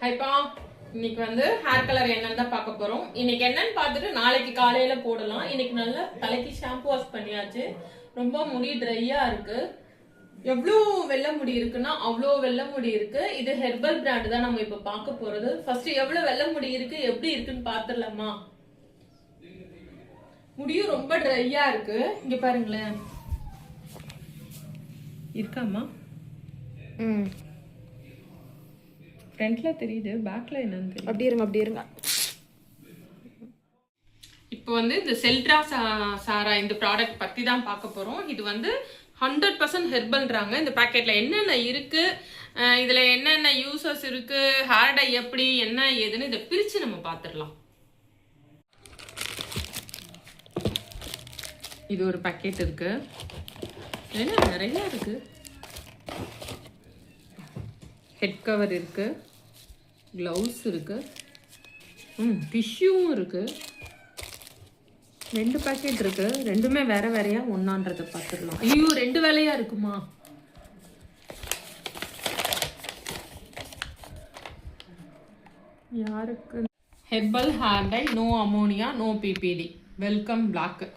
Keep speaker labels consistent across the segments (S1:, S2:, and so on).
S1: ஹைப்பா, இன்னைக்கு வந்து hair colour என்னன்னு தான் பார்க்க போறோம். இன்னைக்கு என்னன்னு பார்த்துட்டு நாளைக்கு காலையில போடலாம். இன்னைக்கு நல்லா தலைக்கு ஷாம்பு வாஷ் பண்ணியாச்சு. ரொம்ப முடி ட்ரையா இருக்கு. எவ்வளோ வெள்ளை முடி இருக்குன்னா அவ்வளோ வெள்ளை முடி இருக்கு. இது ஹெர்பல் பிராண்ட் தான் நம்ம இப்ப பார்க்க போறது. ஃபர்ஸ்ட் எவ்வளவு வெள்ளை முடி இருக்கு, எப்படி இருக்குன்னு பாத்துடலாமா? முடியும் ரொம்ப ட்ரையா இருக்கு. இங்க பாருங்களேன், இருக்காமா? ஃப்ரண்ட்ல தெரியுது, பேக்ல என்னன்னு தெரியும்.
S2: அப்படி இருங்க.
S1: இப்போ வந்து இந்த செல்ட்ரா சாரா இந்த ப்ராடக்ட் பத்தி தான் பார்க்க போறோம். இது வந்து 100% ஹெர்பல்ன்றாங்க. இந்த பாக்கெட்ல என்னென்ன இருக்கு, இதுல என்னென்ன யூசஸ் இருக்கு, ஹேர் டை எப்படி என்ன ஏதுன்னு இதை பிரிச்சு நம்ம பார்த்துடலாம். இது ஒரு பாக்கெட் இருக்கு, என்ன நிறைய இருக்கு. ஹெட் கவர் இருக்கு, கிளவுஸ் இருக்கு, டிஷ்யூவும் இருக்கு. 2 பாக்கெட் இருக்கு. ரெண்டுமே வேற வேறையா ஒன்னான்றதை பார்த்துடலாம். ஐயோ, 2 வேலையா இருக்குமா? யாருக்கு? Herbal hair dye, no ammonia, no PPD, welcome black.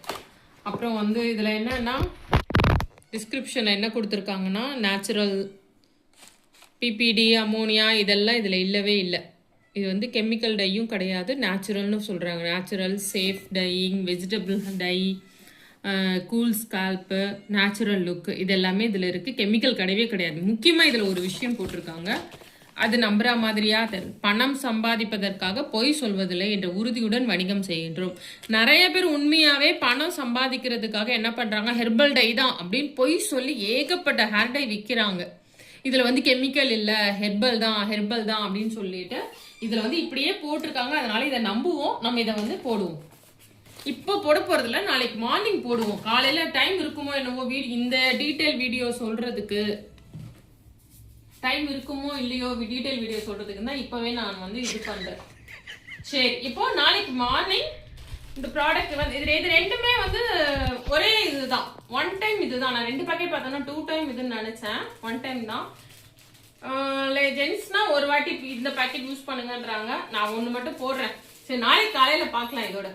S1: அப்புறம் வந்து இதுல என்னன்னா டிஸ்கிரிப்ஷன்ல என்ன கொடுத்துருக்காங்கன்னா, நேச்சுரல் பிபிடி அமோனியா இதெல்லாம் இதில் இல்லவே இல்லை. இது வந்து கெமிக்கல் டையும் கிடையாது, நேச்சுரல்னு சொல்கிறாங்க. Natural safe dyeing, vegetable dye, cool scalp, natural look, இது எல்லாமே இதில் இருக்குது. கெமிக்கல் கிடையவே கிடையாது. முக்கியமாக இதில் ஒரு விஷயம் போட்டிருக்காங்க, அது நம்புற மாதிரியா பணம் சம்பாதிப்பதற்காக பொய் சொல்வதில்லை என்ற உறுதியுடன் வணிகம் செய்கின்றோம். நிறைய பேர் உண்மையாவே பணம் சம்பாதிக்கிறதுக்காக என்ன பண்றாங்க, ஹெர்பல் டை தான் அப்படின்னு பொய் சொல்லி ஏகப்பட்ட ஹேர் டை விற்கிறாங்க. இதுல வந்து கெமிக்கல் இல்ல, ஹெர்பல் தான் அப்படின்னு சொல்லிட்டு இதுல வந்து இப்படியே போட்டிருக்காங்க. அதனால இதை நம்புவோம், நம்ம இதை வந்து போடுவோம். இப்போ போட போறதில்ல, நாளைக்கு மார்னிங் போடுவோம். காலையில டைம் இருக்குமோ என்னவோ, இந்த டீட்டெயில் வீடியோ சொல்றதுக்கு டைம் இருக்குமோ இல்லையோ, டீட்டெயில் வீடியோ சொல்றதுக்கு தான் இப்பவே நான் வந்து இது பண்றேன். சரி, இப்போ நாளைக்கு மார்னிங் இந்த ப்ராடக்ட் வந்து இது ரெண்டுமே வந்து ஒரே இதுதான், 1 டைம் இதுதான். நான் 2 பாக்கெட் பார்த்தோன்னா 2 டைம் இதுன்னு நினைச்சேன், 1 டைம் தான். ஜென்ஸ்னா ஒரு வாட்டி இந்த பாக்கெட் யூஸ் பண்ணுங்கன்றாங்க. நான் 1 மட்டும் போடுறேன். சரி, நாளைக்கு காலையில பார்க்கலாம் இதோட.